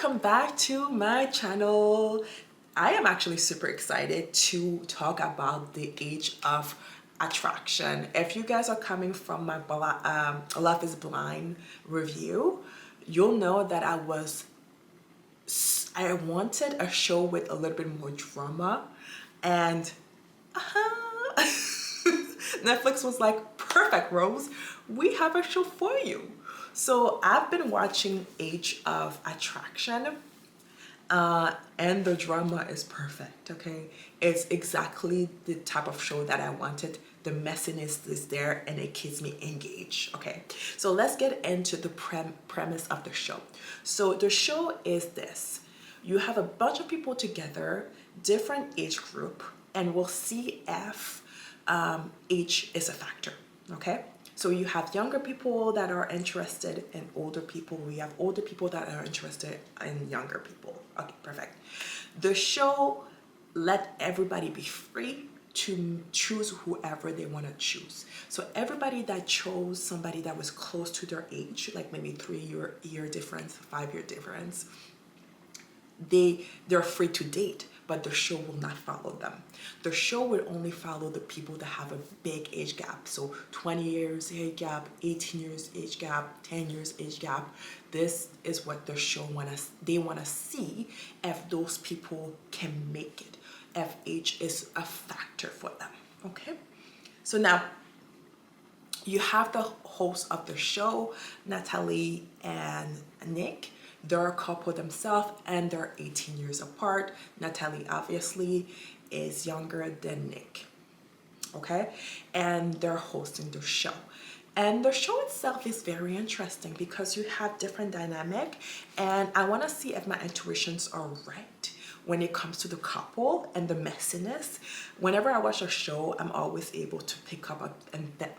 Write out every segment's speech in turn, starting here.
Welcome back to my channel. I am actually super excited to talk about the age of attraction. If you guys are coming from my Love is Blind review, you'll know that I wanted a show with a little bit more drama, and Netflix was like, perfect, Rose, we have a show for you. So I've been watching Age of Attraction, and the drama is perfect, okay? It's exactly the type of show that I wanted. The messiness is there and it keeps me engaged, okay? So let's get into the premise of the show. So the show is this. You have a bunch of people together, different age group, and we'll see if age is a factor, okay? So you have younger people that are interested in older people. We have older people that are interested in younger people. Okay, perfect. The show let everybody be free to choose whoever they want to choose. So everybody that chose somebody that was close to their age, like maybe 3-year difference, 5-year difference, they're free to date, but the show will not follow them. The show will only follow the people that have a big age gap. So 20 years age gap, 18 years age gap, 10 years age gap. This is what the show they want to see if those people can make it, if age is a factor for them, okay? So now you have the host of the show, Natalie and Nick. They're a couple themselves and they're 18 years apart. Natalie obviously is younger than Nick, okay? And they're hosting the show. And the show itself is very interesting because you have different dynamic, and I want to see if my intuitions are right when it comes to the couple and the messiness. Whenever I watch a show, I'm always able to pick up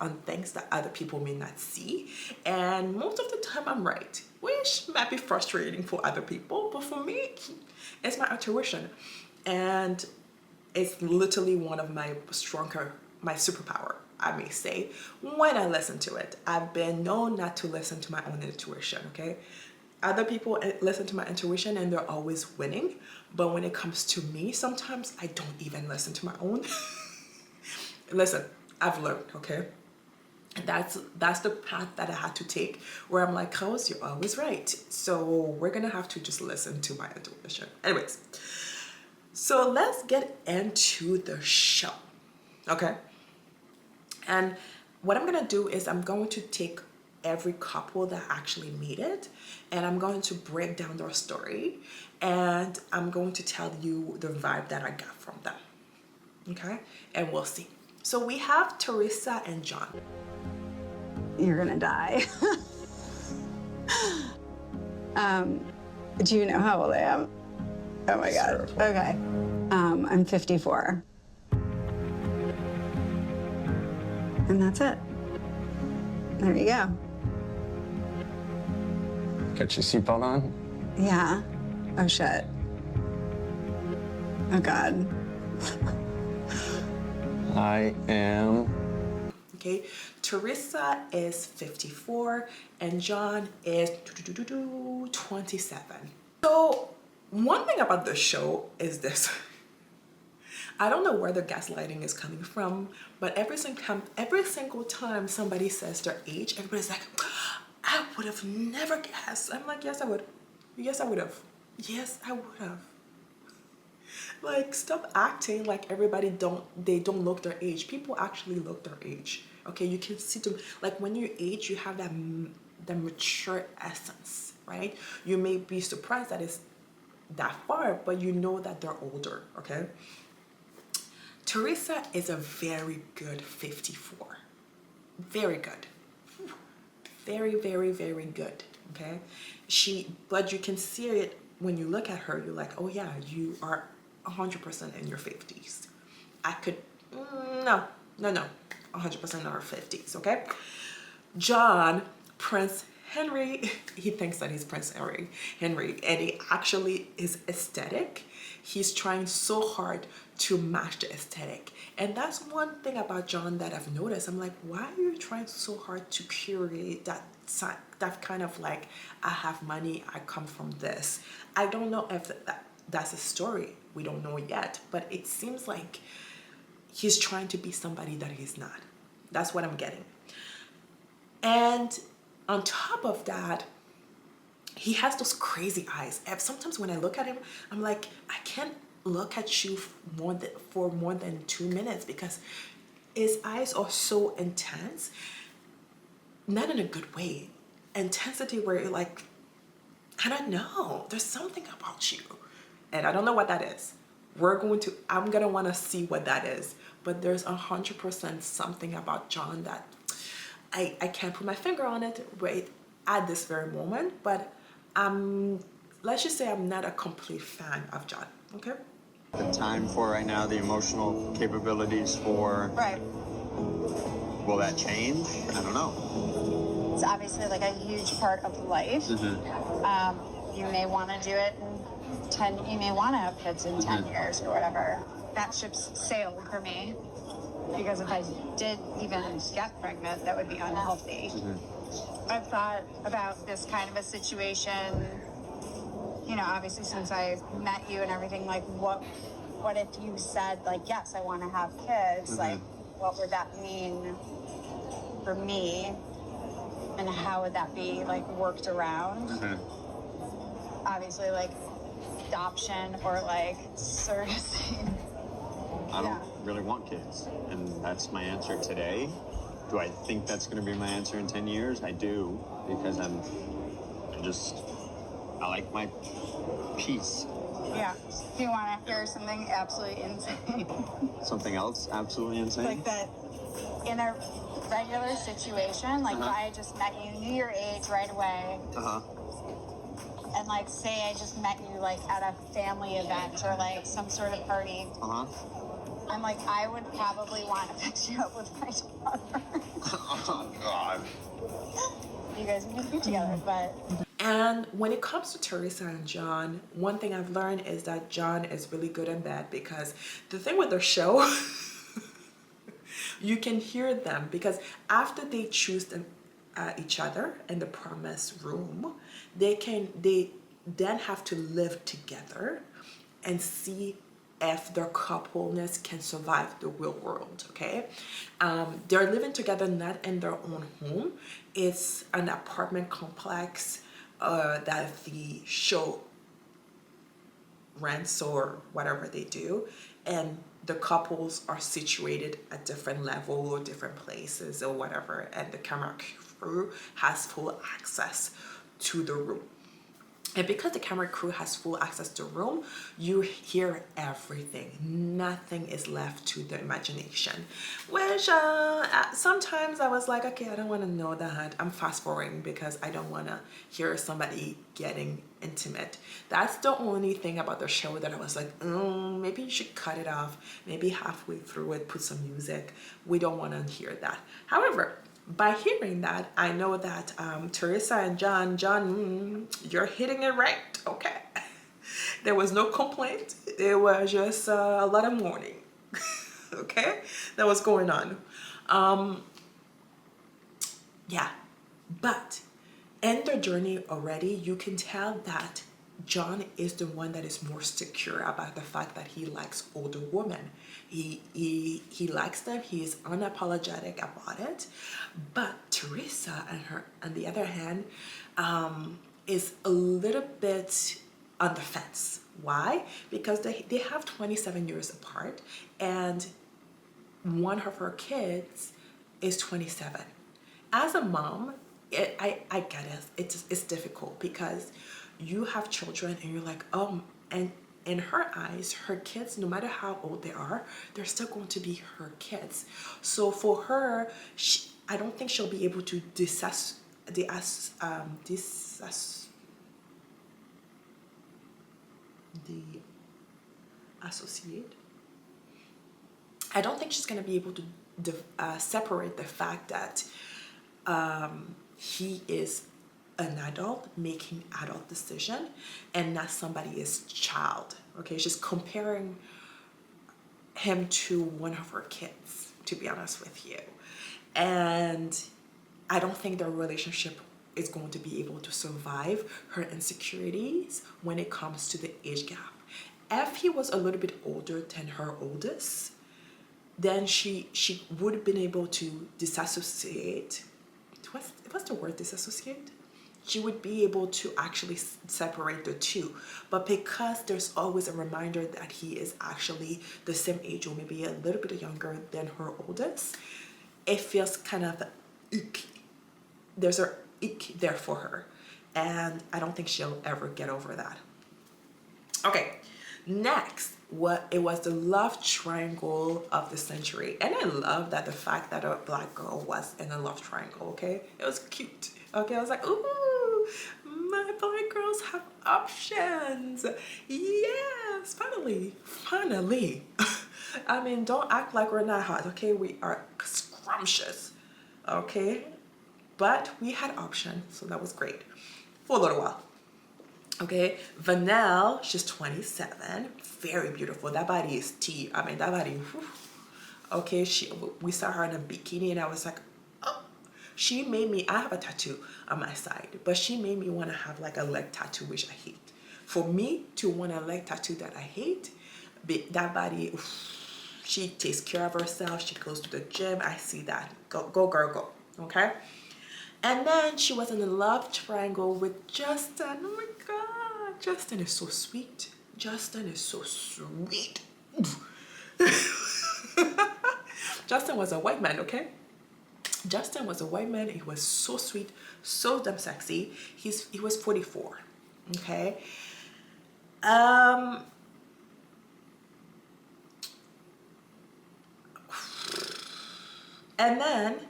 on things that other people may not see. And most of the time I'm right, which might be frustrating for other people, but for me, it's my intuition. And it's literally one of my superpower, I may say, when I listen to it. I've been known not to listen to my own intuition, okay? Other people listen to my intuition and they're always winning. But when it comes to me, sometimes I don't even listen to my own. Listen, I've learned, okay? That's the path that I had to take, where I'm like, Rose, you're always right. So we're gonna have to just listen to my intuition. Anyways, so let's get into the show, okay? And what I'm gonna do is I'm going to take every couple that actually made it, and I'm going to break down their story, and I'm going to tell you the vibe that I got from them, okay? And we'll see. So we have Teresa and John. You're gonna die. Do you know how old I am? Oh my God. Okay. I'm 54. And that's it. There you go. Got your seatbelt on? Yeah. Oh, shit. Oh, God. I am... Okay, Teresa is 54 and John is 27. So one thing about the show is this. I don't know where the gaslighting is coming from, but every single time somebody says their age, everybody's like, I would have never guessed. I'm like, yes, I would. Yes, I would have. Yes, I would have. Like, stop acting like everybody don't look their age. People actually look their age. Okay, you can see them. Like, when you age, you have that mature essence, right? You may be surprised that it's that far, but you know that they're older, okay? Teresa is a very good 54. Very good. Very, very, very good, okay? But you can see it when you look at her, you're like, oh yeah, you are 100% in your 50s. No, 100% in our 50s, okay? John, Prince Henry, he thinks that he's Prince Henry, and he actually is aesthetic. he's trying so hard to match the aesthetic. And that's one thing about John that I've noticed. I'm like, why are you trying so hard to curate that kind of like, I have money, I come from this. I don't know if that's a story. We don't know yet, but it seems like he's trying to be somebody that he's not. That's what I'm getting. And on top of that, he has those crazy eyes. And sometimes when I look at him, I'm like, I can't look at you for more than 2 minutes because his eyes are so intense, not in a good way. Intensity where you're like, I don't know, there's something about you. And I don't know what that is. I'm gonna wanna see what that is. But there's 100% something about John that I can't put my finger on it right at this very moment, but let's just say I'm not a complete fan of John, okay? The time for right now, the emotional capabilities for. Right. Will that change? I don't know. It's obviously like a huge part of life. You may want to do it in 10, you may want to have kids in 10 years or whatever. That ship's sailed for me because if I did even get pregnant, that would be unhealthy. I've thought about this kind of a situation, you know, obviously since I met you and everything, like what if you said like, yes, I want to have kids, like what would that mean for me and how would that be like worked around? Obviously like adoption or like surrogacy. I don't really want kids, and that's my answer today. Do I think that's going to be my answer in 10 years? I do, because I like my peace. Yeah. Do you want to hear something absolutely insane? Something else absolutely insane? Like that in a regular situation, like if I just met you, knew your age right away, and like say I just met you like at a family event or like some sort of party. I'm like, I would probably want to fix you up with my daughter. Oh, God. You guys would just be together, but... And when it comes to Teresa and John, one thing I've learned is that John is really good in bed because the thing with their show, you can hear them because after they choose them, each other in the promise room, they then have to live together and see if their coupleness can survive the real world, okay? They're living together not in their own home. It's an apartment complex that the show rents or whatever they do. And the couples are situated at different level or different places or whatever. And the camera crew has full access to the room. And because the camera crew has full access to the room, you hear everything. Nothing is left to the imagination. Which sometimes I was like, okay, I don't want to know that. I'm fast forwarding because I don't want to hear somebody getting intimate. That's the only thing about the show that I was like, maybe you should cut it off. Maybe halfway through it, put some music. We don't want to hear that. However, by hearing that, I know that Teresa and John, you're hitting it right, okay? There was no complaint. It was just a lot of mourning, okay? That was going on. Yeah, but in their journey already, you can tell that John is the one that is more secure about the fact that he likes older women. He likes them. He is unapologetic about it. But Teresa, on the other hand, is a little bit on the fence. Why? Because they have 27 years apart, and one of her kids is 27. As a mom, I get it. It's difficult because you have children and you're like, and in her eyes, her kids, no matter how old they are, they're still going to be her kids. So for her, I don't think she'll be able to associate. I don't think she's going to be able to separate the fact that he is an adult making adult decision and not somebody's child. Okay, she's comparing him to one of her kids, to be honest with you. And I don't think their relationship is going to be able to survive her insecurities when it comes to the age gap. If he was a little bit older than her oldest, then she would have been able to disassociate. What's the word, disassociate? She would be able to actually separate the two. But because there's always a reminder that he is actually the same age or maybe a little bit younger than her oldest, it feels kind of ick. There's a ick there for her. And I don't think she'll ever get over that. Okay, next, it was the love triangle of the century. And I love that the fact that a black girl was in a love triangle, okay? It was cute. Okay, I was like, ooh, my black girls have options. Yes, finally. I mean, don't act like we're not hot, okay? We are scrumptious, okay? But we had options, so that was great for a little while. Okay, Vanelle, she's 27, very beautiful. That body is tea. I mean, that body, whew. Okay, we saw her in a bikini and I was like, oh, she made me, I have a tattoo on my side, but she made me want to have like a leg tattoo, which I hate. For me to want a leg tattoo that I hate, that body, she takes care of herself. She goes to the gym. I see that. Go, girl, go. Okay. And then she was in a love triangle with Justin. Oh my God. Justin is so sweet. Justin is so sweet. Justin was a white man, okay? Justin was a white man. He was so sweet, so damn sexy. He was 44, okay? And then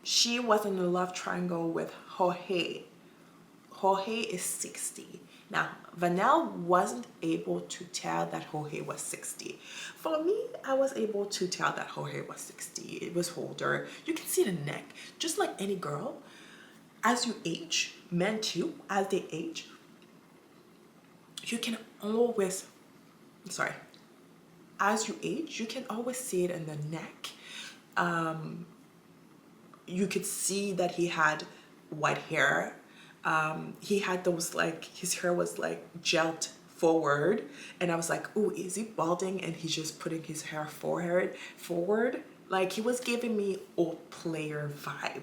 she was in a love triangle with Jorge. Jorge is 60. Now, Vanelle wasn't able to tell that Jorge was 60. For me, I was able to tell that Jorge was 60. It was older. You can see the neck. Just like any girl, as you age, men too, as they age, you can always, as you age, you can always see it in the neck. You could see that he had white hair. He had those, like, his hair was like gelled forward, and I was like, oh, is he balding and he's just putting his hair forward? Like, he was giving me old player vibe,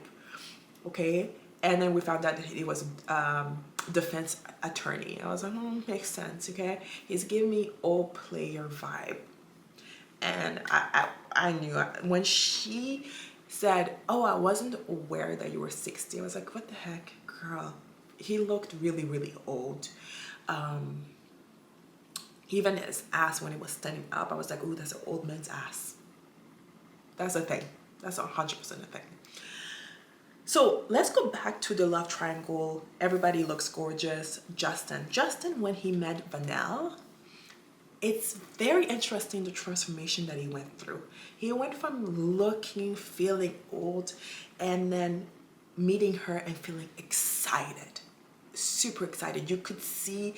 okay? And then we found out that he was defense attorney. I was like, makes sense, okay? He's giving me old player vibe. And I knew when she said, oh, I wasn't aware that you were 60. I was like, what the heck, girl? He looked really, really old. Even his ass, when he was standing up, I was like, ooh, that's an old man's ass. That's a thing. That's 100% a thing. So let's go back to the love triangle. Everybody looks gorgeous. Justin, when he met Vanelle, it's very interesting, the transformation that he went through. He went from feeling old, and then meeting her and feeling excited, super excited. You could see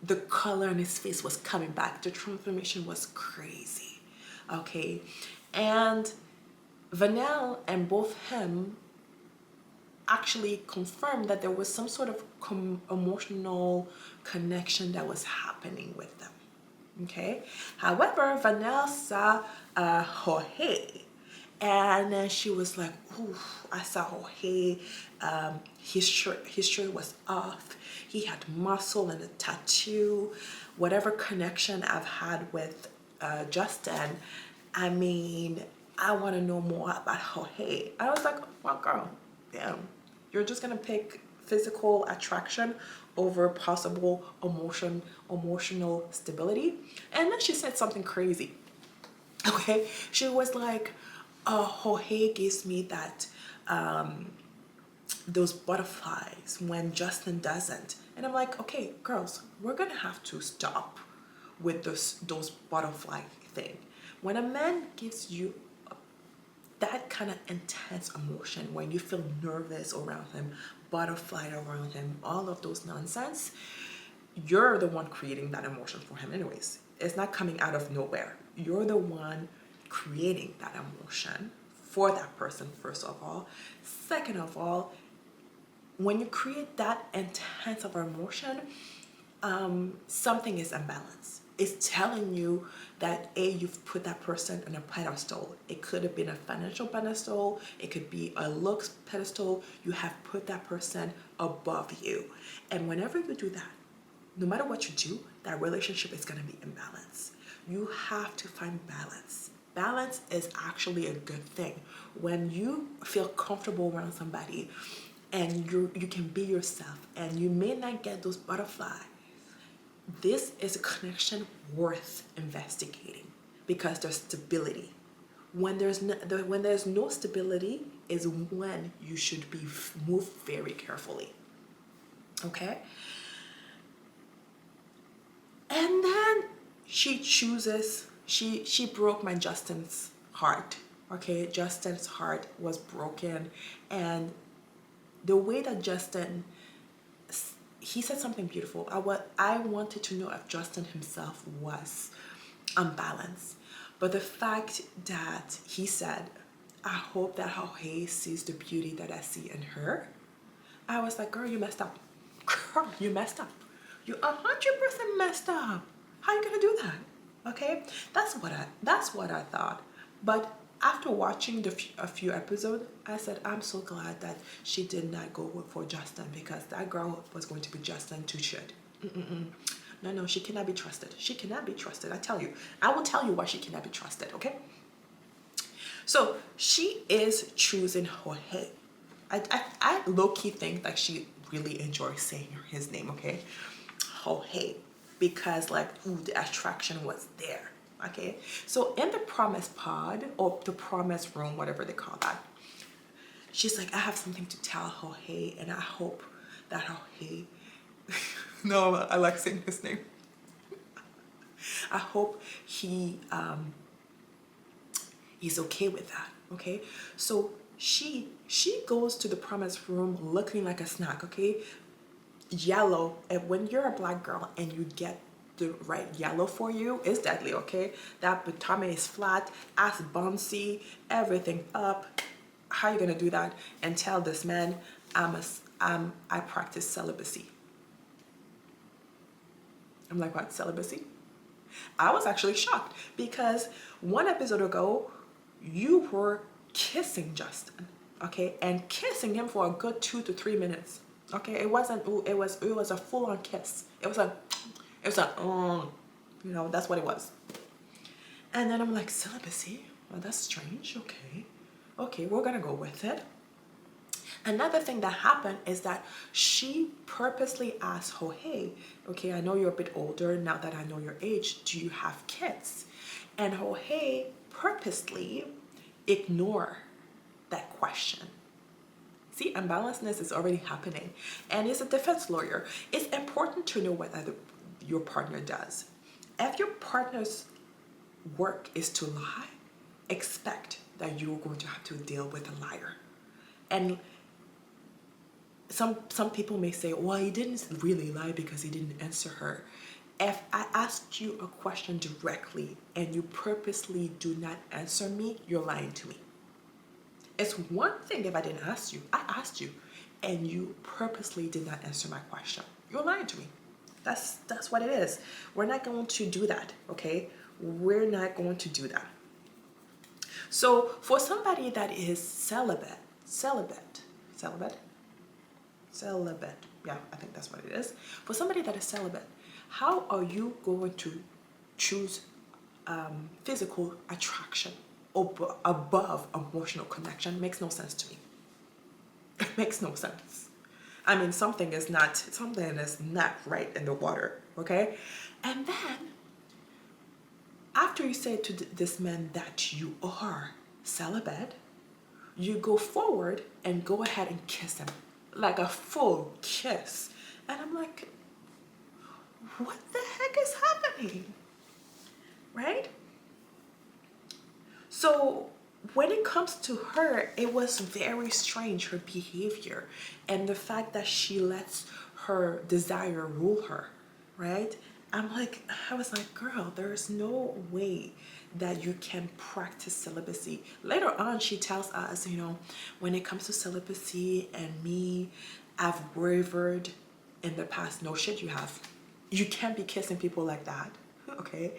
the color in his face was coming back. The transformation was crazy, okay? And Vanelle and both him actually confirmed that there was some sort of emotional connection that was happening with them. Okay. However, Vanelle saw Jorge, and then she was like, "Ooh, I saw Jorge. His shirt was off. He had muscle and a tattoo. Whatever connection I've had with Justin, I mean, I want to know more about Jorge." I was like, "Well, girl, damn, you're just gonna pick physical attraction over possible emotional stability?" And then she said something crazy. Okay, she was like, Jorge gives me that those butterflies when Justin doesn't. And I'm like, okay, girls, we're gonna have to stop with those butterfly thing. When a man gives you that kind of intense emotion when you feel nervous around him, butterfly around him, all of those nonsense, you're the one creating that emotion for him anyways. It's not coming out of nowhere. You're the one creating that emotion for that person, first of all. Second of all, when you create that intense of emotion, something is imbalanced. It's telling you that you've put that person on a pedestal. It could have been a financial pedestal, it could be a looks pedestal. You have put that person above you. And whenever you do that, no matter what you do, that relationship is going to be imbalanced. You have to find balance. Balance is actually a good thing. When you feel comfortable around somebody and you can be yourself and you may not get those butterflies, this is a connection worth investigating because there's stability. When there's no stability is when you should be move very carefully. Okay? And then she chooses, she broke my Justin's heart. Okay, Justin's heart was broken, and the way that Justin, he said something beautiful. I wanted to know if Justin himself was unbalanced. But the fact that he said, I hope that Jorge sees the beauty that I see in her, I was like, girl, you messed up. Girl, you messed up. You 100% messed up. How you gonna do that? Okay, that's what I thought. But after watching a few episodes, I said, I'm so glad that she did not go for Justin, because that girl was going to be Justin too shit. No, she cannot be trusted. She cannot be trusted. I tell you. I will tell you why she cannot be trusted, okay? So she is choosing Jorge. I low-key think that she really enjoys saying his name, okay? Jorge. Because like, ooh, the attraction was there. Okay, so in the promise pod or the promise room, whatever they call that, she's like, I have something to tell Jorge, and I hope that Jorge, no, I like saying his name. I hope he's okay with that. Okay, so she goes to the promise room looking like a snack. Okay, yellow, and when you're a black girl and you get the right yellow for you, is deadly. Okay, that tummy is flat, ass bouncy, everything up. How you gonna do that and tell this man I practice celibacy? I'm like, what, celibacy? I was actually shocked because one episode ago you were kissing Justin, okay, and kissing him for a good 2 to 3 minutes. Okay, it wasn't. It was a full-on kiss. It was a, you know, that's what it was. And then I'm like, celibacy? Well, that's strange. Okay, we're gonna go with it. Another thing that happened is that she purposely asked Jorge, okay, I know you're a bit older, now that I know your age, do you have kids? And Jorge purposely ignored that question. See, unbalancedness is already happening. And as a defense lawyer, it's important to know what your partner does. If your partner's work is to lie, expect that you're going to have to deal with a liar. And some people may say, well, he didn't really lie because he didn't answer her. If I asked you a question directly and you purposely do not answer me, you're lying to me. It's one thing if I didn't ask you. I asked you and you purposely did not answer my question. You're lying to me. That's what it is. We're not going to do that, okay? We're not going to do that. So for somebody that is celibate, yeah, I think that's what it is. For somebody that is celibate, how are you going to choose physical attraction above emotional connection? Makes no sense to me. It makes no sense. I mean, something is not right in the water, okay? And then after you say to this man that you are celibate, you go forward and go ahead and kiss him, like a full kiss. And I'm like, what the heck is happening? Right? So when it comes to her, it was very strange, her behavior and the fact that she lets her desire rule her, right? I was like, girl, there's no way that you can practice celibacy. Later on, she tells us, when it comes to celibacy and me, I've wavered in the past. No shit, you have. You can't be kissing people like that, okay?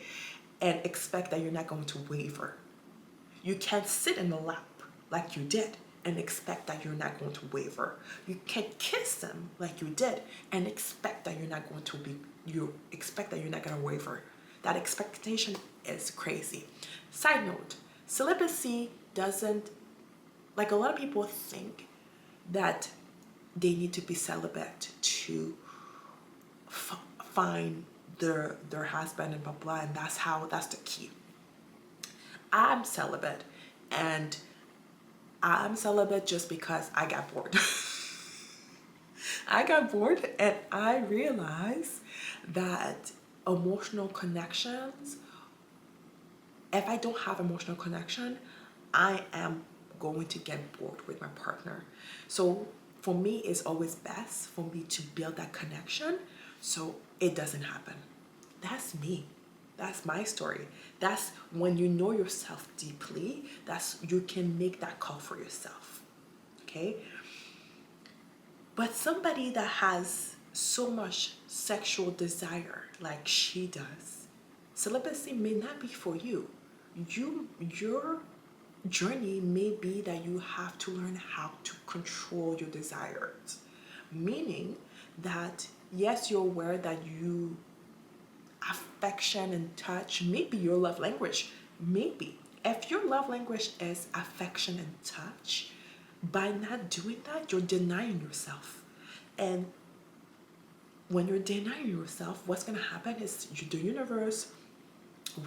And expect that you're not going to waver. You can't sit in the lap like you did and expect that you're not going to waver. You can't kiss them like you did and expect that you're not going to waver. That expectation is crazy. Side note, celibacy doesn't, like a lot of people think that they need to be celibate to find their husband and blah blah, and that's the key. I'm celibate, and I'm celibate just because I got bored. I got bored and I realized that emotional connections, if I don't have emotional connection, I am going to get bored with my partner. So for me, it's always best for me to build that connection so it doesn't happen. That's me. That's my story. That's when you know yourself deeply, you can make that call for yourself. Okay? But somebody that has so much sexual desire like she does, celibacy may not be for you. Your journey may be that you have to learn how to control your desires. Meaning that, yes, you're aware that affection and touch may be your love language. Maybe. If your love language is affection and touch, by not doing that, you're denying yourself. And when you're denying yourself, what's going to happen is the universe,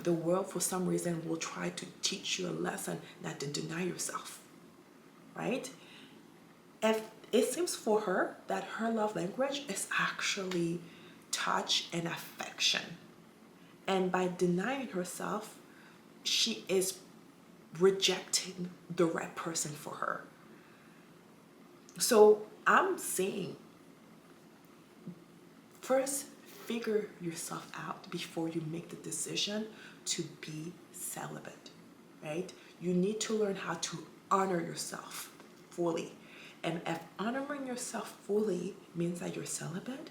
the world, for some reason, will try to teach you a lesson not to deny yourself. Right? If it seems for her that her love language is actually touch and affection. And by denying herself, she is rejecting the right person for her. So I'm saying, first figure yourself out before you make the decision to be celibate, right? You need to learn how to honor yourself fully. And if honoring yourself fully means that you're celibate,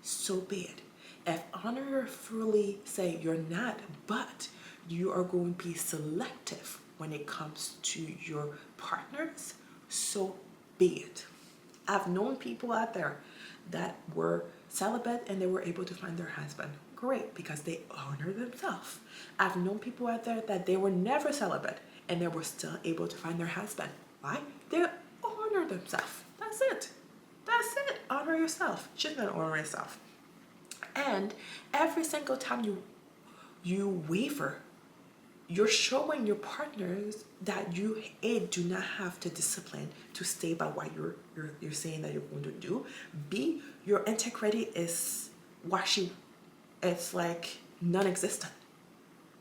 so be it. If honor fully say you're not, but you are going to be selective when it comes to your partners, so be it. I've known people out there that were celibate and they were able to find their husband. Great, because they honor themselves. I've known people out there that they were never celibate and they were still able to find their husband. Why? They honor themselves. That's it. That's it. Honor yourself. Just not honor yourself. And every single time you waver, you're showing your partners that you do not have to discipline to stay by what you're saying that you're going to do. B, your integrity is it's like non-existent.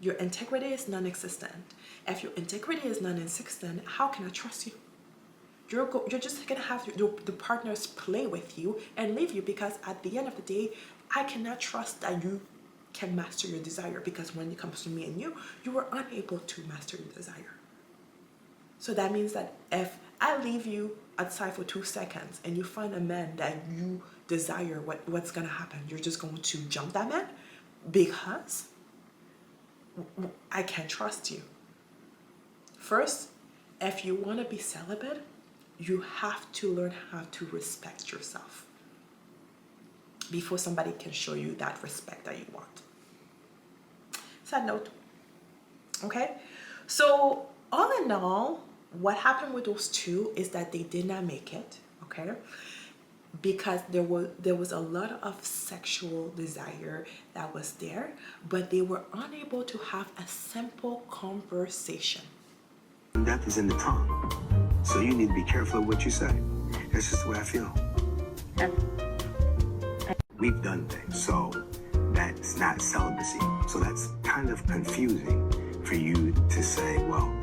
Your integrity is non-existent. If your integrity is non-existent, how can I trust you? You're just gonna have the partners play with you and leave you, because at the end of the day, I cannot trust that you can master your desire, because when it comes to me and you were unable to master your desire. So that means that if I leave you outside for 2 seconds and you find a man that you desire, what's gonna happen? You're just going to jump that man because I can't trust you. First, if you want to be celibate, you have to learn how to respect yourself before somebody can show you that respect that you want. Side note. Okay? So all in all, what happened with those two is that they did not make it, okay? Because there was a lot of sexual desire that was there, but they were unable to have a simple conversation. Death is in the tongue. So you need to be careful of what you say. That's just the way I feel. We've done things, so that's not celibacy. So that's kind of confusing for you to say, well,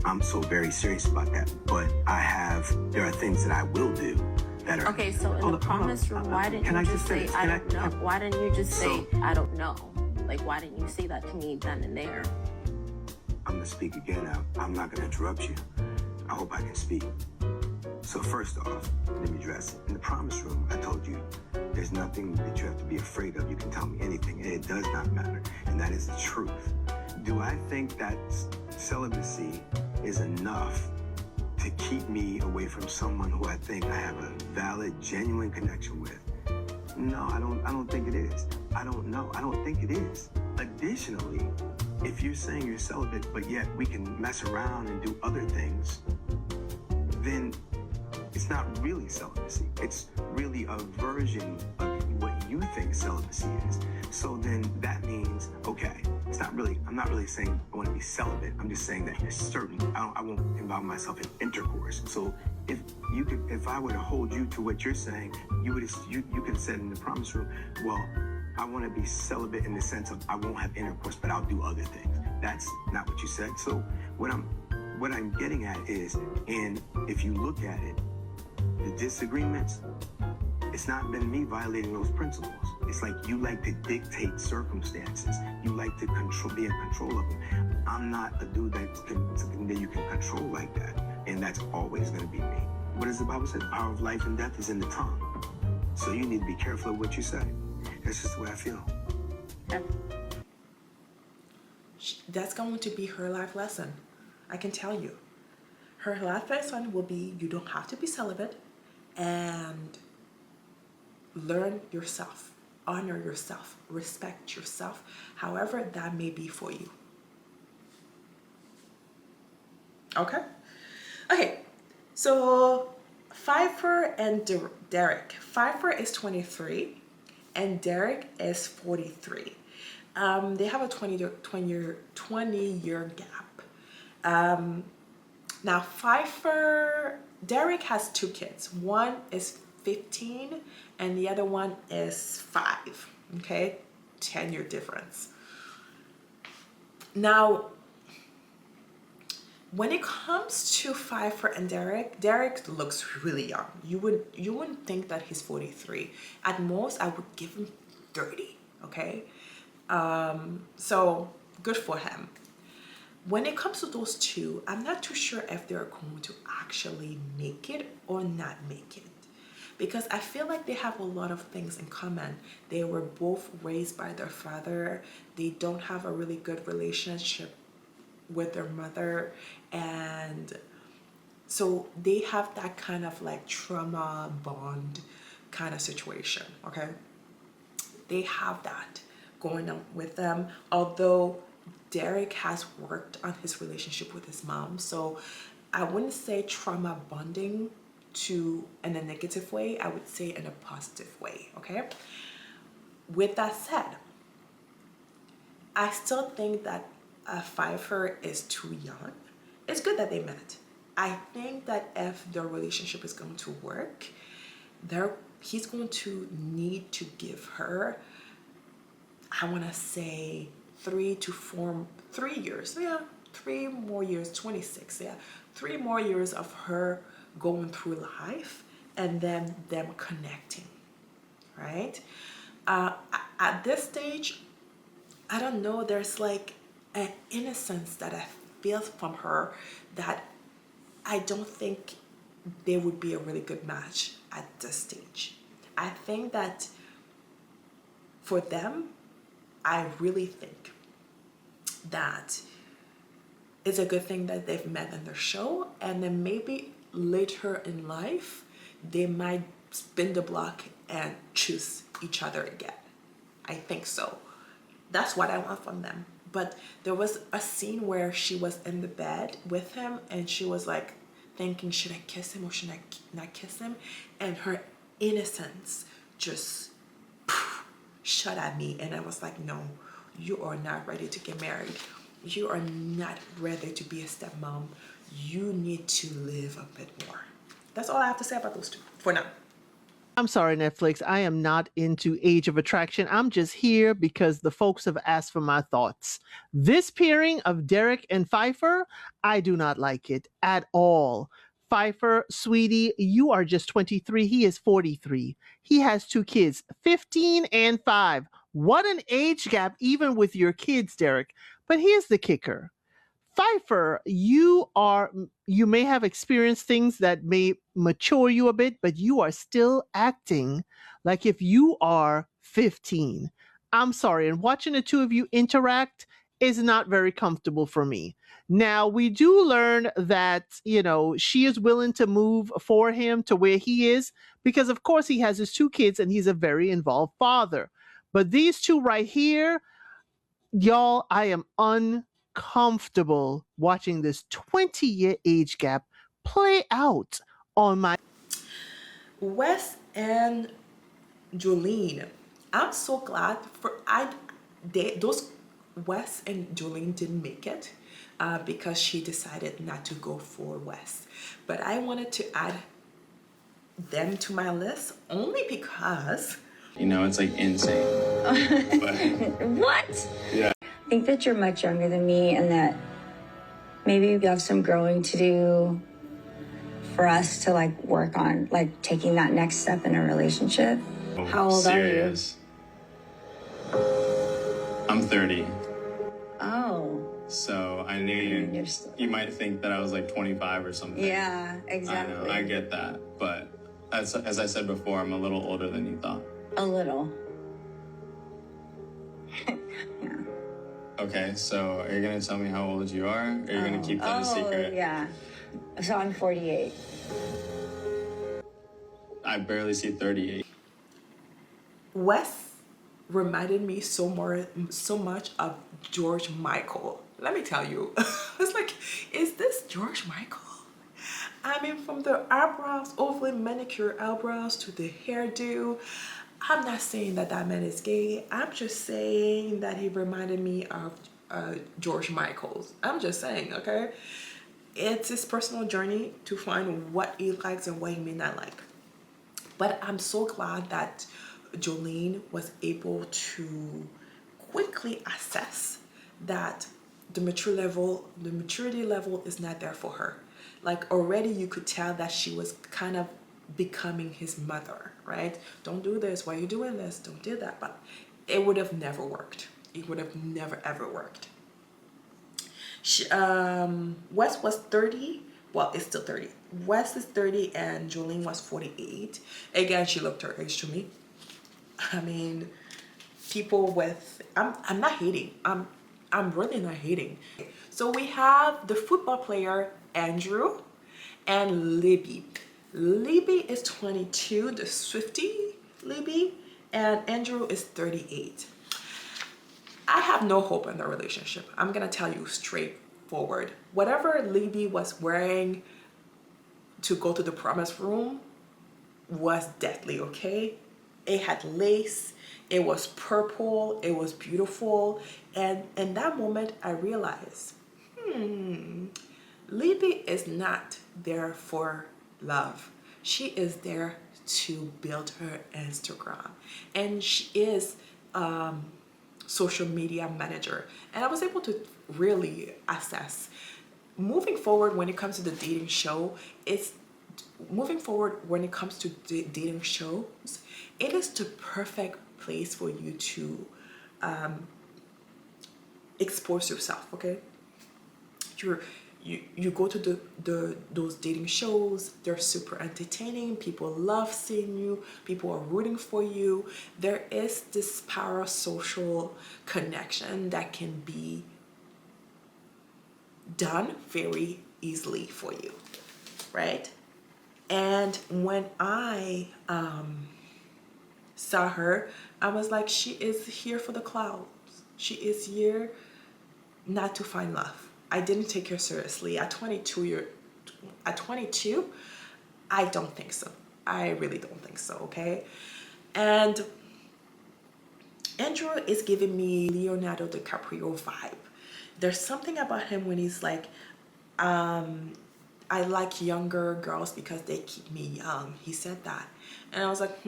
I'm so very serious about that. But there are things that I will do that are. Okay, so in the promise room, why didn't Can you I just say, finish? I don't know? Why didn't you just say, So- I don't know? Like, why didn't you say that to me then and there? I'm gonna speak again. I'm not gonna interrupt you. I hope I can speak. So first off, let me address it. In the promise room, I told you there's nothing that you have to be afraid of. You can tell me anything, and it does not matter. And that is the truth. Do I think that celibacy is enough to keep me away from someone who I think I have a valid, genuine connection with? No, I don't think it is. I don't know. I don't think it is. Additionally, if you're saying you're celibate, but yet we can mess around and do other things, then it's not really celibacy. It's really a version of what you think celibacy is. So then that means, okay, I'm not really saying I want to be celibate. I'm just saying that you're certain. I won't involve myself in intercourse. So if I were to hold you to what you're saying, you could have said in the promise room, well, I want to be celibate in the sense of I won't have intercourse, but I'll do other things. That's not what you said. So what I'm getting at is, and if you look at it, the disagreements, it's not been me violating those principles. It's like you like to dictate circumstances. You like to be in control of them. I'm not a dude that you can control like that. And that's always going to be me. What does the Bible say? The power of life and death is in the tongue. So you need to be careful of what you say. That's just the way I feel. That's going to be her life lesson. I can tell you. Her life lesson will be you don't have to be celibate, and learn yourself, honor yourself, respect yourself, however that may be for you. Okay, so Pfeiffer and Derek. Pfeiffer is 23 and Derek is 43. They have a 20-year gap. Now Derek has 2 kids. One is 15 and the other one is 5. Okay, 10-year difference. Now, when it comes to Pfeiffer and Derek looks really young. You wouldn't think that he's 43. At most, I would give him 30. Okay, so good for him. When it comes to those two, I'm not too sure if they're going to actually make it or not make it. Because I feel like they have a lot of things in common. They were both raised by their father. They don't have a really good relationship with their mother. And so they have that kind of like trauma bond kind of situation, okay? They have that going on with them. Although Derek has worked on his relationship with his mom. So I wouldn't say trauma bonding in a negative way. I would say in a positive way, okay? With that said, I still think that Pfeiffer is too young. It's good that they met. I think that if their relationship is going to work, he's going to need to give her, I want to say 3 years. Yeah, 3 more years, 26. Yeah, 3 more years of her going through life and then them connecting, right? At this stage, I don't know, there's like an innocence that I feel from her that I don't think they would be a really good match at this stage. I think that for them, I really think that it's a good thing that they've met in their show, and then maybe later in life, they might spin the block and choose each other again. I think so. That's what I want from them. But there was a scene where she was in the bed with him and she was like thinking, should I kiss him or should I not kiss him? And her innocence just shut at me. And I was like, no, you are not ready to get married. You are not ready to be a stepmom. You need to live a bit more. That's all I have to say about those two for now. I'm sorry, Netflix. I am not into Age of Attraction. I'm just here because the folks have asked for my thoughts. This pairing of Derek and Pfeiffer, I do not like it at all. Pfeiffer, sweetie, you are just 23. He is 43. He has 2 kids, 15 and 5. What an age gap, even with your kids, Derek. But here's the kicker. Pfeiffer, you may have experienced things that may mature you a bit, but you are still acting like if you are 15. I'm sorry, and watching the two of you interact is not very comfortable for me. Now, we do learn that, she is willing to move for him to where he is because of course he has his 2 kids and he's a very involved father. But these two right here, y'all, I am uncomfortable watching this 20-year age gap play out on my. Wes and Jolene. I'm so glad those Wes and Jolene didn't make it because she decided not to go for Wes. But I wanted to add them to my list only because It's like insane. What? Yeah. I think that you're much younger than me and that maybe you have some growing to do for us to work on taking that next step in a relationship. How old Serious. I'm 30. Oh, So I knew You're still- you might think that I was 25 or something. yeah, I exactly. know, I get that. But as I said before, I'm a little older than you thought. A little. Okay, so are you going to tell me how old you are? Or are you going to keep that a secret? Yeah. So I'm 48. I barely see 38. Wes reminded me so much of George Michael. Let me tell you, I was like, is this George Michael? I mean, from the eyebrows, overly manicured eyebrows to the hairdo. I'm not saying that man is gay. I'm just saying that he reminded me of George Michael's. I'm just saying, okay? It's his personal journey to find what he likes and what he may not like. But I'm so glad that Jolene was able to quickly assess that the maturity level is not there for her. Already you could tell that she was kind of becoming his mother, right? Don't do this. Why are you doing this? Don't do that. But it would have never worked. It would have never ever worked. Wes was 30. Well, it's still 30. Wes is 30 and Jolene was 48. Again, she looked her age to me. I mean, I'm not hating. I'm really not hating. So we have the football player Andrew and Libby. Libby is 22, the Swiftie Libby, and Andrew is 38. I have no hope in their relationship. I'm gonna tell you straightforward. Whatever Libby was wearing to go to the promise room was deadly, okay? It had lace, it was purple, it was beautiful, and in that moment I realized, Libby is not there for love. She is there to build her Instagram, and she is social media manager. And I was able to really assess moving forward when it comes to the dating show. Dating shows, it is the perfect place for you to expose yourself. Okay, you go to those dating shows. They're super entertaining. People love seeing you. People are rooting for you. There is this parasocial connection that can be done very easily for you, right? And when I saw her, I was like, she is here for the clouds. She is here not to find love. I didn't take her seriously. At 22, I don't think so. I really don't think so, okay? And Andrew is giving me Leonardo DiCaprio vibe. There's something about him when he's like, I like younger girls because they keep me young. He said that. And I was like,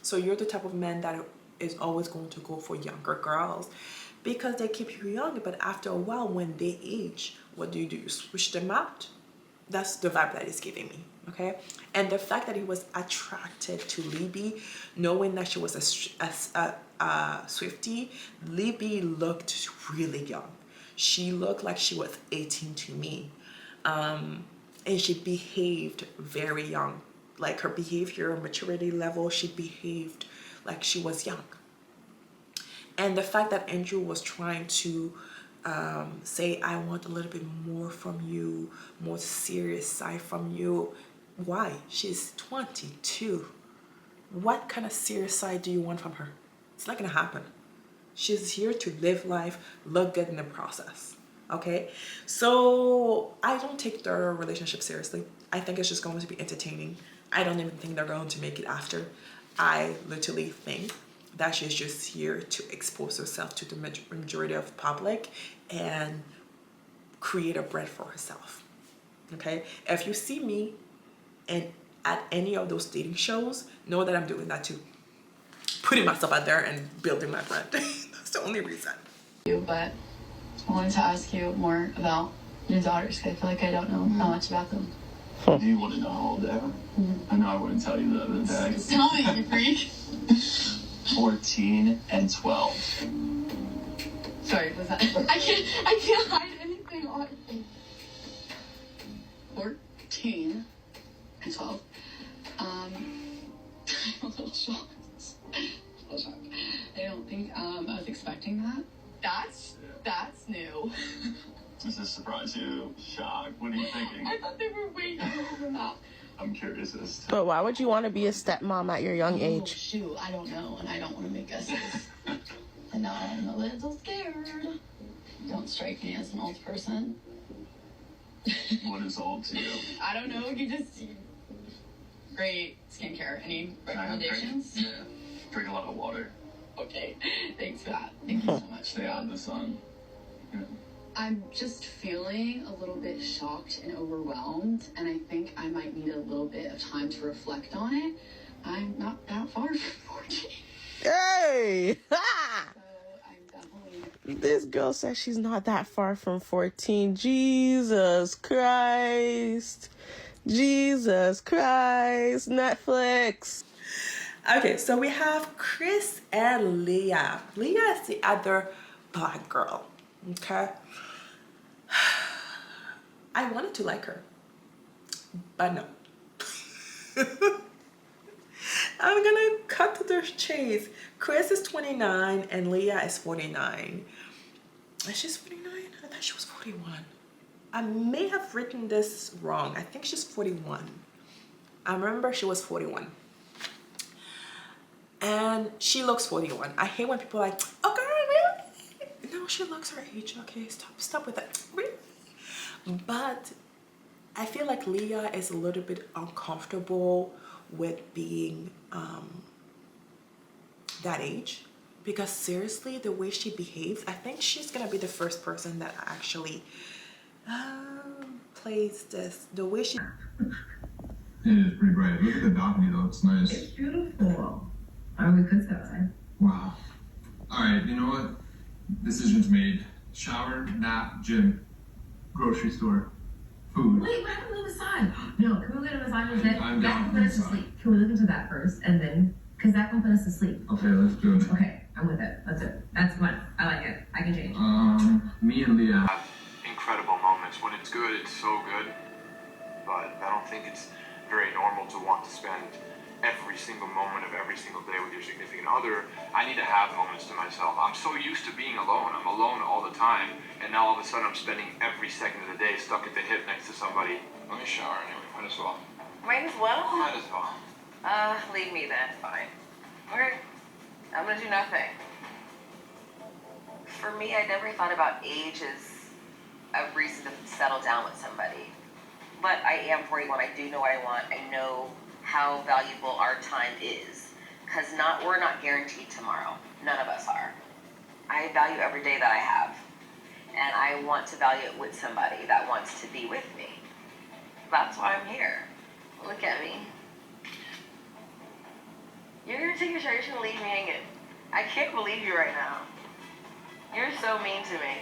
so you're the type of man that is always going to go for younger girls because they keep you young. But after a while, when they age, what do? You switch them out. That's the vibe that he's giving me. Okay. And the fact that he was attracted to Libby, knowing that she was a Swiftie, Libby looked really young. She looked like she was 18 to me. And she behaved very young. Like her behavior, maturity level, she behaved like she was young. And the fact that Andrew was trying to say, I want a little bit more from you, more serious side from you. Why? She's 22. What kind of serious side do you want from her? It's not gonna happen. She's here to live life, look good in the process. Okay, so I don't take their relationship seriously. I think it's just going to be entertaining. I don't even think they're going to make it after. I literally think that she's just here to expose herself to the majority of the public and create a brand for herself. Okay, if you see me and at any of those dating shows, know that I'm doing that too. Putting myself out there and building my brand. That's the only reason. But I wanted to ask you more about your daughters, because I feel like I don't know how much about them. Do you want to know how old they are? I know I wouldn't tell you that, but Tell me, you freak. 14 and 12. Sorry, was that? I can't hide anything on 14 and 12. I'm a little shocked. I don't think I was expecting that. That's new. Does this surprise you? Shocked? What are you thinking? I thought they were way younger than that. I'm curious as to... But why would you want to be a stepmom at your young age? Shoot, I don't know, and I don't want to make guesses. And now I'm a little scared. Don't strike me as an old person. What is old to you? I don't know, great skincare. Any recommendations? Yeah. Drink a lot of water. Okay, thanks for that. Thank you so much. Stay out in the sun. Yeah. I'm just feeling a little bit shocked and overwhelmed, and I think I might need a little bit of time to reflect on it. I'm not that far from 14. Hey! So I'm definitely... This girl says she's not that far from 14. Jesus Christ. Jesus Christ. Netflix. Okay, so we have Chris and Leah. Leah is the other black girl. Okay. I wanted to like her, but no. I'm gonna cut to the chase. Chris is 29 and Leah is 49. And she's 49? I thought she was 41. I may have written this wrong. I think she's 41. I remember she was 41. And she looks 41. I hate when people are like, oh girl, really? No, she looks her age. Okay, stop with that. Really? But I feel like Leah is a little bit uncomfortable with being that age, because seriously, the way she behaves, I think she's gonna be the first person that actually plays this. The way she... It is pretty bright. Look at the balcony though, it's nice. It's beautiful. Oh, we could step outside. Wow. Alright, you know what? Decision's made. Shower, nap, gym, grocery store, food. Wait, what happened to the massage? No, can we go to the massage instead? I'm That down can for put us to massage. sleep. Can we look into that first? And then, because that can put us to sleep. Okay, let's do it. Okay, I'm with it. Let's do it. That's fun. I like it. I can change. Me and Leah have incredible moments. When it's good, it's so good. But I don't think it's very normal to want to spend every single moment of every single day with your significant other. I need to have moments to myself. I'm so used to being alone. I'm alone all the time. And now all of a sudden I'm spending every second of the day stuck at the hip next to somebody. Let me shower anyway. Might as well. Might as well? Might as well. Leave me then. Fine. Okay. I'm gonna do nothing. For me, I never thought about age as a reason to settle down with somebody. But I am 41. I do know what I want. I know how valuable our time is. Because we're not guaranteed tomorrow. None of us are. I value every day that I have. And I want to value it with somebody that wants to be with me. That's why I'm here. Look at me. You're gonna take your shirt, you're gonna leave me hanging. I can't believe you right now. You're so mean to me.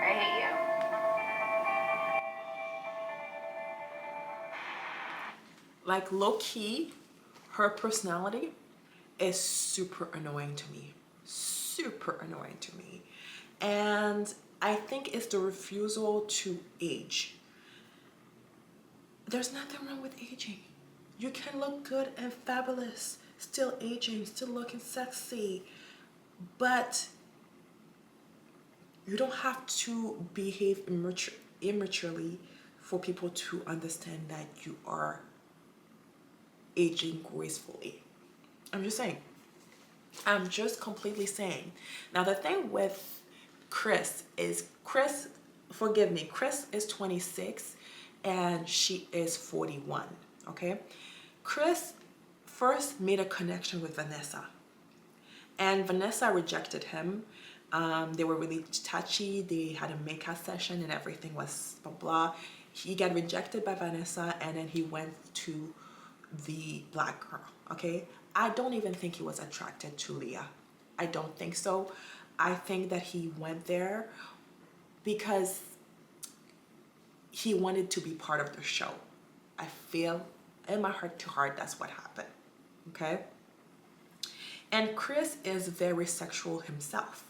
I hate you. Like low key, her personality is super annoying to me. Super annoying to me. And I think it's the refusal to age. There's nothing wrong with aging. You can look good and fabulous, still aging, still looking sexy, but you don't have to behave immaturely for people to understand that you are aging gracefully. I'm just saying. I'm just completely saying. Now the thing with Chris is, forgive me, Chris is 26 and she is 41, okay? Chris first made a connection with Vanessa and Vanessa rejected him. They were really touchy. They had a make-out session and everything was blah blah. He got rejected by Vanessa and then he went to the black girl, okay? I don't even think he was attracted to Leah. I don't think so. I think that he went there because he wanted to be part of the show. I feel in my heart to heart that's what happened, okay? And Chris is very sexual himself.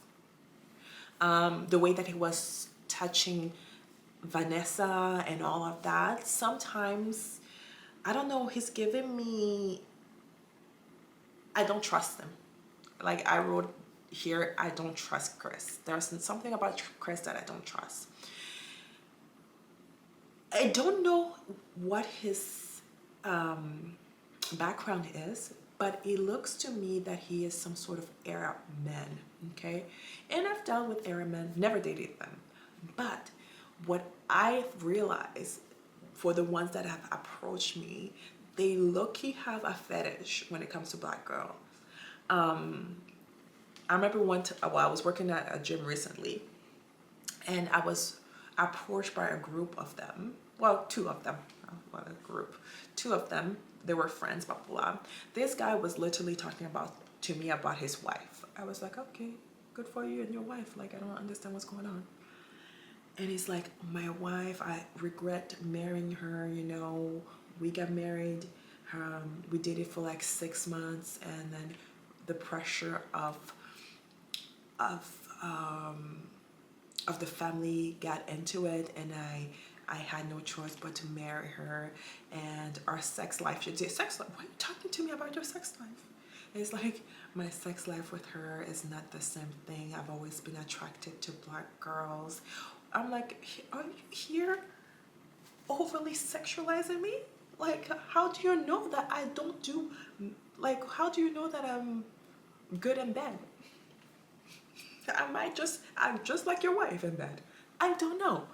The way that he was touching Vanessa and all of that, sometimes, I don't know, he's giving me, I don't trust him. Like I wrote here, I don't trust Chris. There's something about Chris that I don't trust. I don't know what his background is, but it looks to me that he is some sort of Arab man, okay? And I've dealt with Arab men, never dated them. But what I've realized for the ones that have approached me, they low-key have a fetish when it comes to black girls. I remember I was working at a gym recently and I was approached by a group of them. Well, two of them, not a group. Two of them, they were friends, blah, blah, blah. This guy was literally talking to me about his wife. I was like, okay, good for you and your wife. Like, I don't understand what's going on. And he's like, my wife, I regret marrying her, you know, we got married, we dated for like 6 months, and then the pressure of the family got into it, and I had no choice but to marry her, and our sex life, sex life, why are you talking to me about your sex life? It's like, my sex life with her is not the same thing. I've always been attracted to black girls. I'm like, are you here overly sexualizing me? Like, how do you know that I don't do, like, how do you know that I'm good in bed? I'm just like your wife in bed. I don't know.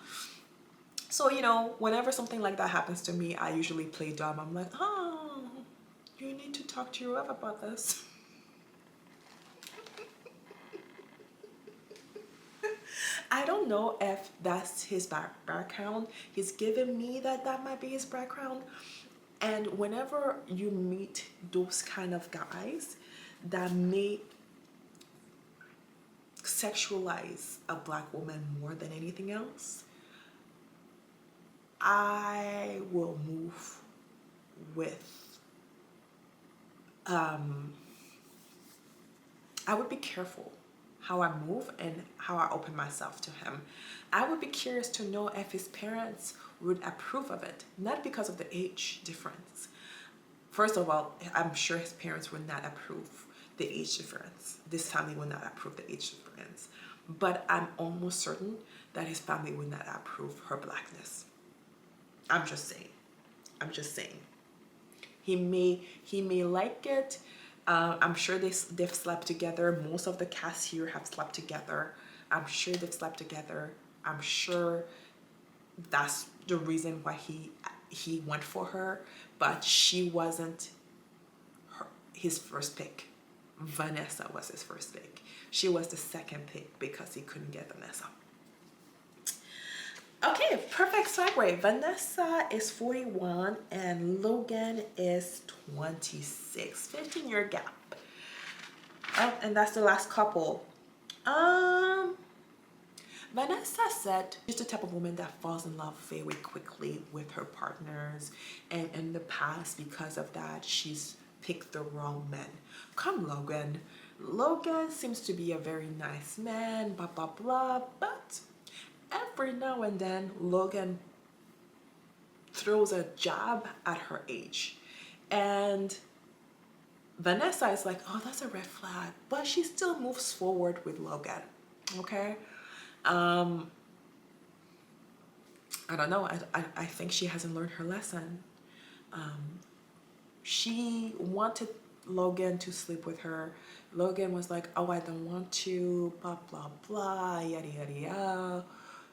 So, you know, whenever something like that happens to me, I usually play dumb. I'm like, oh, you need to talk to your wife about this. I don't know if that's his background. He's given me that might be his background. And whenever you meet those kind of guys that may sexualize a black woman more than anything else, I will move with, I would be careful how I move and how I open myself to him. I would be curious to know if his parents would approve of it, not because of the age difference. First of all, I'm sure his parents would not approve the age difference. This family would not approve the age difference. But I'm almost certain that his family would not approve her blackness. I'm just saying. I'm just saying. He may like it. I'm sure they've slept together. Most of the cast here have slept together. I'm sure they've slept together. I'm sure that's the reason why he went for her, but she wasn't his first pick. Vanessa was his first pick. She was the second pick because he couldn't get Vanessa. Okay, perfect segue. Vanessa is 41 and Logan is 26. 15-year gap. And that's the last couple. Vanessa said she's the type of woman that falls in love very quickly with her partners, and in the past, because of that, she's picked the wrong men. Come Logan. Logan seems to be a very nice man, blah blah blah, but every now and then Logan throws a jab at her age, and Vanessa is like, oh, that's a red flag, but she still moves forward with Logan. Okay. I don't know. I think she hasn't learned her lesson. She wanted Logan to sleep with her. Logan was like, oh, I don't want to, blah, blah, blah, yada, yada, yada.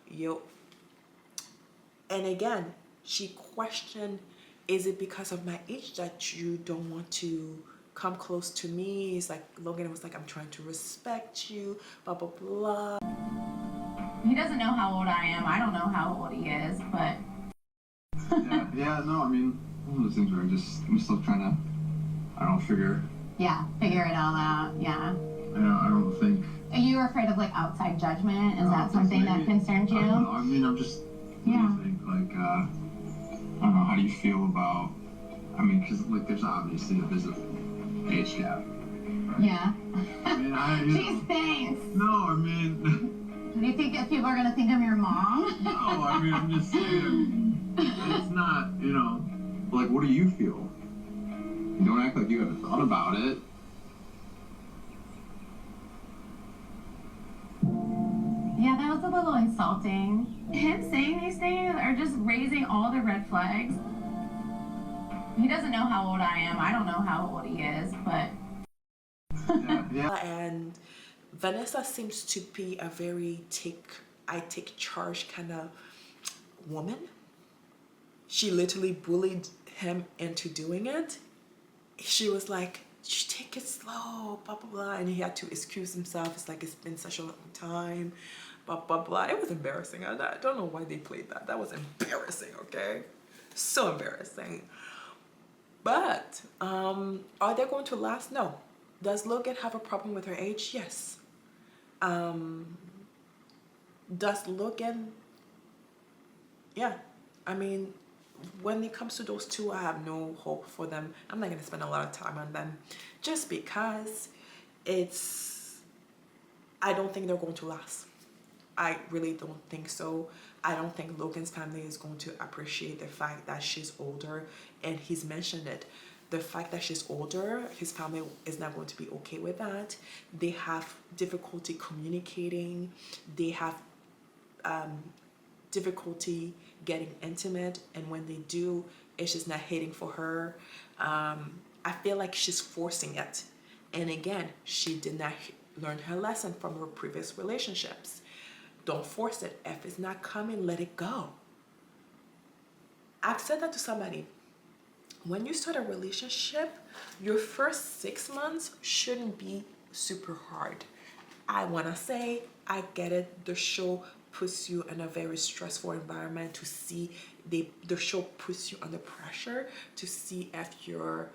Yo. And again, she questioned, is it because of my age that you don't want to come close to me? It's like, Logan was like, I'm trying to respect you, blah, blah, blah. He doesn't know how old I am. I don't know how old he is, but... No, I mean, one of those things where I'm still trying to, I don't know, figure Figure it all out, yeah. I don't think... Are you afraid of, like, outside judgment? Is that something that concerns you? I don't know, I mean, I'm just, what do you think? Like, I don't know, how do you feel about, I mean, because, like, there's obviously a visible age gap. Yeah. I mean, Jeez, thanks. No, I mean... Do you think that people are gonna think I'm your mom? No, I mean, I'm just saying, it's not, like, what do you feel? Don't act like you haven't thought about it. Yeah, that was a little insulting. Him saying these things are just raising all the red flags. He doesn't know how old I am. I don't know how old he is, but... And Vanessa seems to be a very I take charge kind of woman. She literally bullied him into doing it. She was like, you take it slow, blah, blah, blah. And he had to excuse himself. It's like, it's been such a long time, blah, blah, blah. It was embarrassing. I don't know why they played that. That was embarrassing, okay? So embarrassing. But are they going to last? No. Does Logan have a problem with her age? Yes. Does Logan, yeah, I mean, when it comes to those two, I have no hope for them. I'm not going to spend a lot of time on them just because I don't think they're going to last. I really don't think so. I don't think Logan's family is going to appreciate the fact that she's older, and he's mentioned it. The fact that she's older, his family is not going to be okay with that. They have difficulty communicating. They have difficulty getting intimate, and when they do, it's just not hitting for her. I feel like she's forcing it. And again, she did not learn her lesson from her previous relationships. Don't force it. If it's not coming, let it go. I've said that to somebody. When you start a relationship, your first 6 months shouldn't be super hard. I want to say, I get it. The show puts you in a very stressful environment to see. The show puts you under pressure to see if your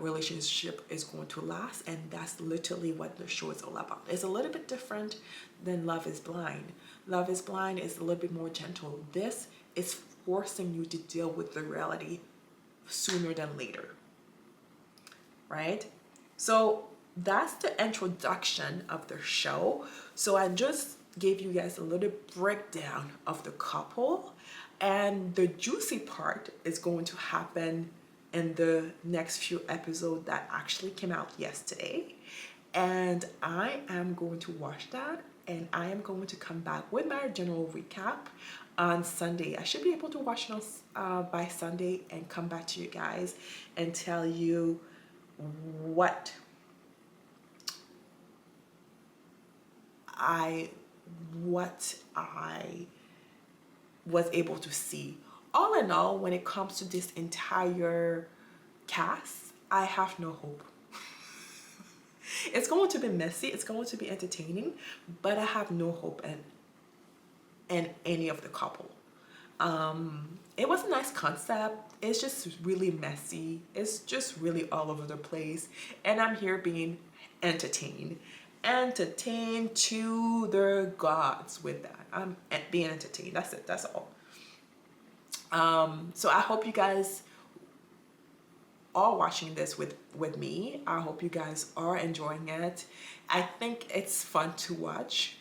relationship is going to last, and that's literally what the show is all about. It's a little bit different than Love is Blind. Love is Blind is a little bit more gentle. This is forcing you to deal with the reality sooner than later, right? So that's the introduction of the show. So I just gave you guys a little breakdown of the couple, and the juicy part is going to happen in the next few episodes that actually came out yesterday, and I am going to watch that, and I am going to come back with my general recap on Sunday. I should be able to watch it by Sunday and come back to you guys and tell you what I was able to see. All in all, when it comes to this entire cast, I have no hope. It's going to be messy, it's going to be entertaining, but I have no hope in any of the couple. It was a nice concept. It's just really messy. It's just really all over the place. And I'm here being entertained to the gods with that. I'm being entertained. That's it. That's all. So I hope you guys are watching this with me. I hope you guys are enjoying it. I think it's fun to watch.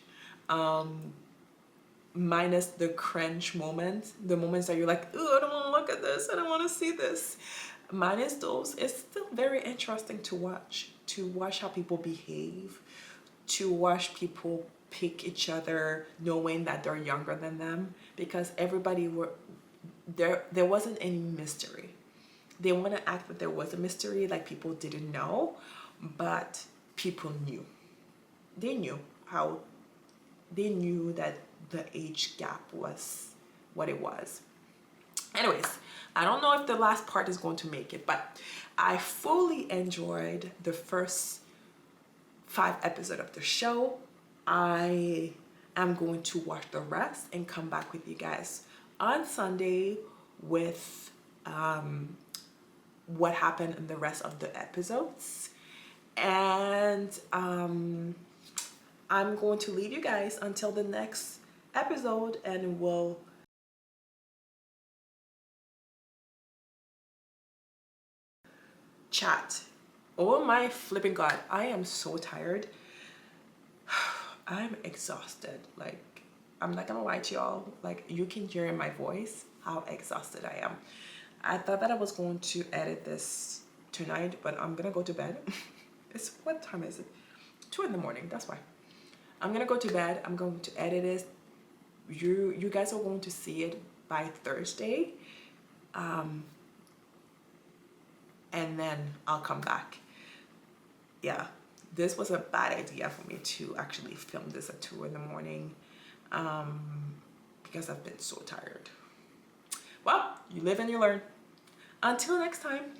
Minus the cringe moments, the moments that you're like, oh, I don't want to look at this, I don't want to see this. Minus those, it's still very interesting to watch how people behave, to watch people pick each other knowing that they're younger than them, because everybody there wasn't any mystery. They want to act that there was a mystery, like people didn't know, but people knew. They knew that the age gap was what it was. Anyways, I don't know if the last part is going to make it, but I fully enjoyed the first 5 episodes of the show. I am going to watch the rest and come back with you guys on Sunday with what happened in the rest of the episodes. And I'm going to leave you guys until the next episode, and we'll chat. Oh my flipping god, I am so tired. I'm exhausted. Like, I'm not gonna lie to y'all, like, you can hear in my voice how exhausted I am. I thought that I was going to edit this tonight, but I'm gonna go to bed. What time is it? 2 in the morning. That's why I'm gonna go to bed. I'm going to edit it. You guys are going to see it by Thursday, and then I'll come back. Yeah, this was a bad idea for me to actually film this at 2 in the morning, because I've been so tired. Well, you live and you learn. Until next time.